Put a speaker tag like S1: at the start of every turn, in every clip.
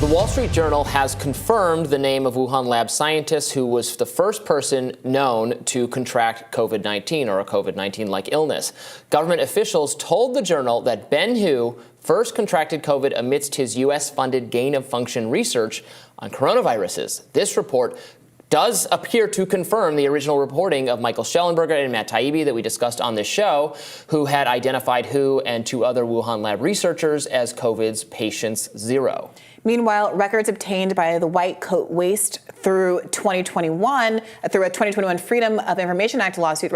S1: Wall Street Journal has confirmed the name of Wuhan lab scientist who was the first person known to contract COVID-19 or a COVID-19-like illness. Government officials told the Journal that Ben Hu first contracted COVID amidst his U.S.-funded gain-of-function research on coronaviruses. This report does appear to confirm the original reporting of Michael Schellenberger and Matt Taibbi that we discussed on this show, who had identified Hu and two other Wuhan lab researchers as COVID's patients zero.
S2: Meanwhile, records obtained by the White Coat Waste through a 2021 Freedom of Information Act lawsuit,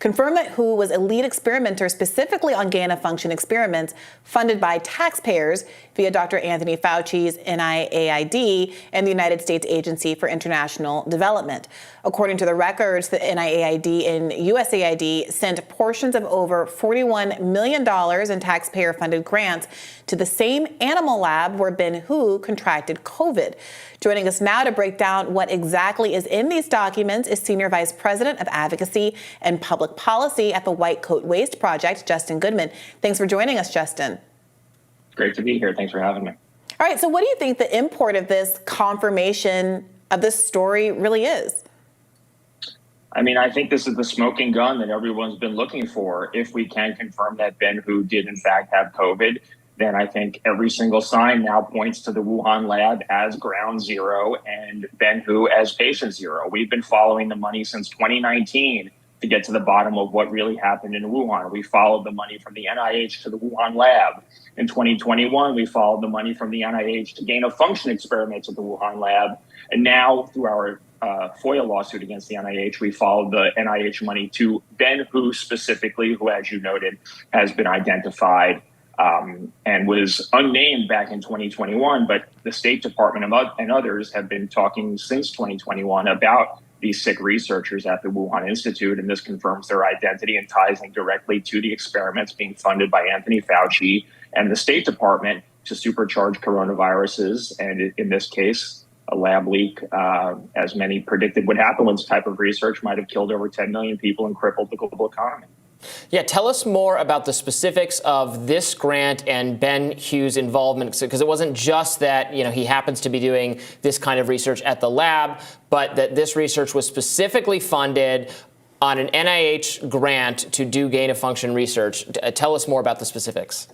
S2: confirm that Hu was a lead experimenter specifically on gain-of-function experiments funded by taxpayers via Dr. Anthony Fauci's NIAID and the United States Agency for International Development. According to the records, the NIAID and USAID sent portions of over $41 million in taxpayer-funded grants to the same animal lab where Ben Hu contracted COVID. Joining us now to break down what exactly is in these documents is Senior Vice President of Advocacy and Public Policy at the White Coat Waste Project, Justin Goodman. Thanks for joining us, Justin.
S3: Great to be here. Thanks for having me.
S2: All right, so what do you think the import of this confirmation of this story really is?
S3: I mean, I think this is the smoking gun that everyone's been looking for. If we can confirm that Ben Hu did in fact have COVID, then I think every single sign now points to the Wuhan lab as ground zero and Ben Hu as patient zero. We've been following the money since 2019 to get to the bottom of what really happened in Wuhan. We followed the money from the NIH to the Wuhan lab. In 2021, we followed the money from the NIH to gain-of-function experiments at the Wuhan lab. And now, through our FOIA lawsuit against the NIH, we followed the NIH money to Ben Hu specifically, who, as you noted, has been identified and was unnamed back in 2021. But the State Department and others have been talking since 2021 about these sick researchers at the Wuhan Institute, and this confirms their identity and ties them directly to the experiments being funded by Anthony Fauci and the State Department to supercharge coronaviruses, and in this case, a lab leak, as many predicted would happen when this type of research might have killed over 10 million people and crippled the global economy.
S1: Yeah, tell us more about the specifics of this grant and Ben Hu's involvement, because it wasn't just that, he happens to be doing this kind of research at the lab, but that this research was specifically funded on an NIH grant to do gain-of-function research. Tell us more about the specifics.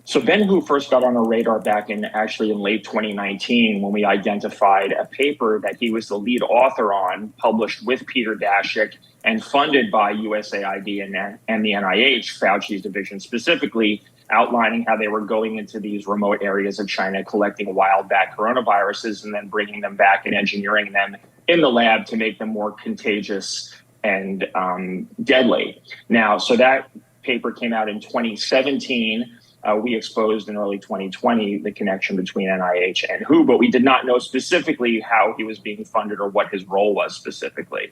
S3: So Ben Hu first got on our radar back in late 2019 when we identified a paper that he was the lead author on, published with Peter Daszak and funded by USAID and the NIH, Fauci's division specifically, outlining how they were going into these remote areas of China, collecting wild-back coronaviruses and then bringing them back and engineering them in the lab to make them more contagious and deadly. Now, so that paper came out in 2017. We exposed in early 2020 the connection between NIH and Hu, but we did not know specifically how he was being funded or what his role was specifically.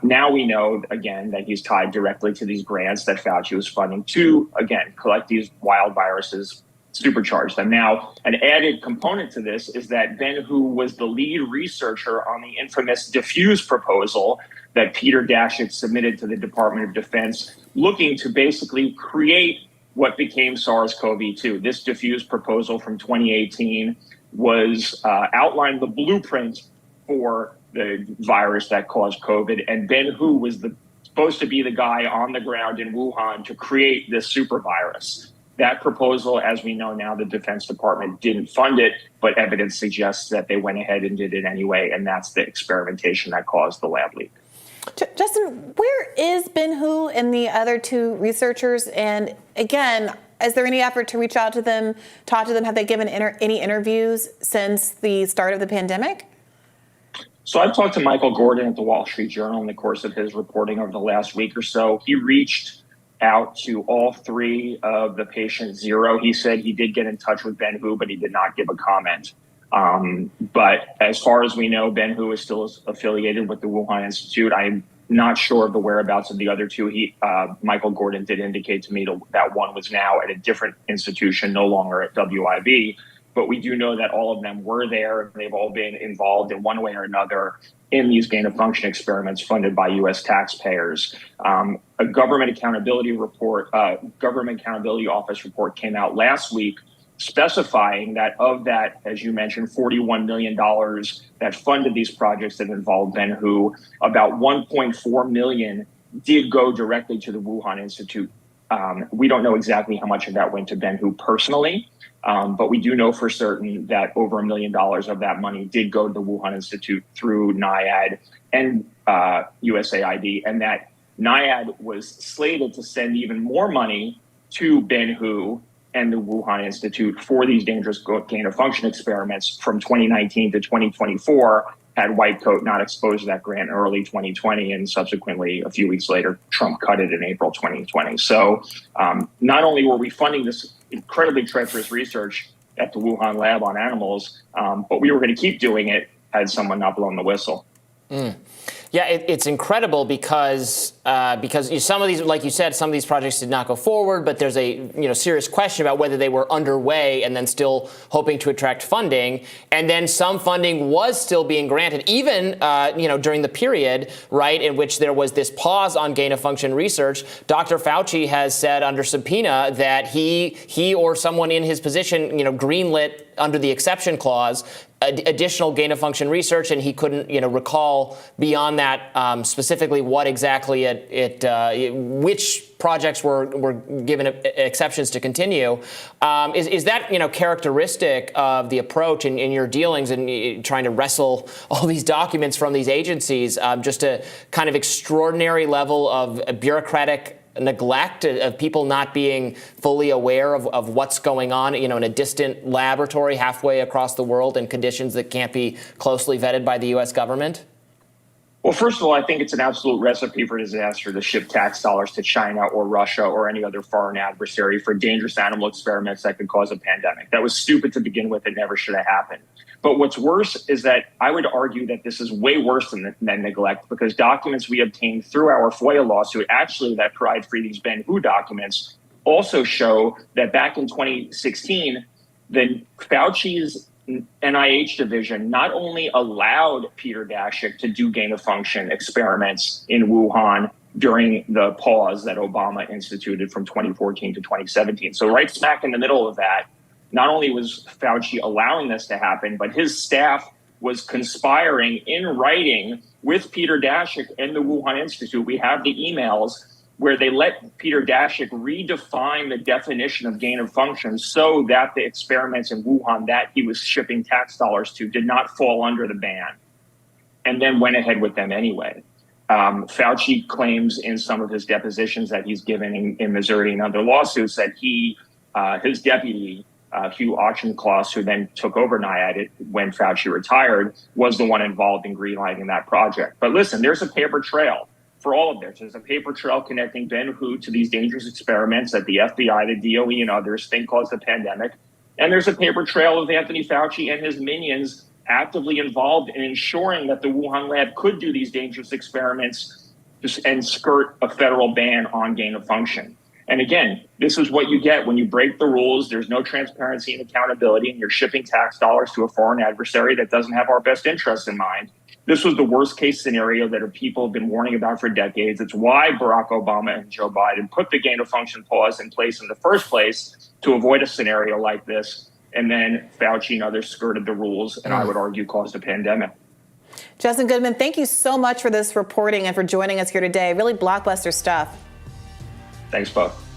S3: Now we know, again, that he's tied directly to these grants that Fauci was funding to, again, collect these wild viruses, supercharge them. Now, an added component to this is that Ben Hu was the lead researcher on the infamous diffuse proposal that Peter Daszak submitted to the Department of Defense, looking to basically create what became SARS-CoV-2. This diffuse proposal from 2018 was outlined the blueprint for the virus that caused COVID, and Ben Hu was supposed to be the guy on the ground in Wuhan to create this super virus. That proposal, as we know now, the Defense Department didn't fund it, but evidence suggests that they went ahead and did it anyway, and that's the experimentation that caused the lab leak.
S2: Justin, where is Ben Hu and the other two researchers? And again, is there any effort to reach out to them, talk to them? Have they given any interviews since the start of the pandemic?
S3: So I've talked to Michael Gordon at the Wall Street Journal in the course of his reporting over the last week or so. He reached out to all three of the patient zero. He said he did get in touch with Ben Hu, but he did not give a comment. But as far as we know, Ben Hu is still affiliated with the Wuhan Institute. I'm not sure of the whereabouts of the other two. Michael Gordon did indicate to me that one was now at a different institution, no longer at WIV. But we do know that all of them were there. They've all been involved in one way or another in these gain-of-function experiments funded by U.S. taxpayers. A government accountability report, Government Accountability Office report came out last week specifying that of that, as you mentioned, $41 million that funded these projects that involved Ben Hu, about 1.4 million did go directly to the Wuhan Institute. We don't know exactly how much of that went to Ben Hu personally, but we do know for certain that over $1 million of that money did go to the Wuhan Institute through NIAID and USAID, and that NIAID was slated to send even more money to Ben Hu and the Wuhan Institute for these dangerous gain-of-function experiments from 2019 to 2024, had White Coat not exposed to that grant in early 2020, and subsequently, a few weeks later, Trump cut it in April 2020. So not only were we funding this incredibly treacherous research at the Wuhan lab on animals, but we were going to keep doing it had someone not blown the whistle.
S1: Yeah, it's incredible because some of these, like you said, some of these projects did not go forward, but there's a serious question about whether they were underway and then still hoping to attract funding, and then some funding was still being granted, even during the period, right, in which there was this pause on gain-of-function research. Dr. Fauci has said under subpoena that he or someone in his position, greenlit under the exception clause additional gain-of-function research, and he couldn't, recall beyond that specifically what exactly which projects were given exceptions to continue. Is that, characteristic of the approach in your dealings and trying to wrestle all these documents from these agencies, just a kind of extraordinary level of bureaucratic neglect, of people not being fully aware of what's going on, in a distant laboratory halfway across the world in conditions that can't be closely vetted by the U.S. government?
S3: Well, first of all, I think it's an absolute recipe for disaster to ship tax dollars to China or Russia or any other foreign adversary for dangerous animal experiments that could cause a pandemic. That was stupid to begin with. It never should have happened. But what's worse is that I would argue that this is way worse than neglect, because documents we obtained through our FOIA lawsuit, actually that provide for these Ben Hu documents, also show that back in 2016, the Fauci's NIH division not only allowed Peter Daszak to do gain-of-function experiments in Wuhan during the pause that Obama instituted from 2014 to 2017. So right smack in the middle of that, not only was Fauci allowing this to happen, but his staff was conspiring in writing with Peter Daszak and the Wuhan Institute. We have the emails where they let Peter Daszak redefine the definition of gain of function so that the experiments in Wuhan that he was shipping tax dollars to did not fall under the ban, and then went ahead with them anyway. Fauci claims in some of his depositions that he's given in Missouri and other lawsuits that his deputy, Hugh Auchincloss, who then took over NIAID when Fauci retired, was the one involved in greenlighting that project. But listen, there's a paper trail for all of this. There's a paper trail connecting Ben Hu to these dangerous experiments that the FBI, the DOE, and others think caused the pandemic. And there's a paper trail of Anthony Fauci and his minions actively involved in ensuring that the Wuhan lab could do these dangerous experiments and skirt a federal ban on gain of function. And again, this is what you get when you break the rules. There's no transparency and accountability, and you're shipping tax dollars to a foreign adversary that doesn't have our best interests in mind. This was the worst case scenario that people have been warning about for decades. It's why Barack Obama and Joe Biden put the gain of function pause in place in the first place, to avoid a scenario like this. And then Fauci and others skirted the rules, and I would argue caused a pandemic.
S2: Justin Goodman, thank you so much for this reporting and for joining us here today. Really blockbuster stuff.
S3: Thanks, both.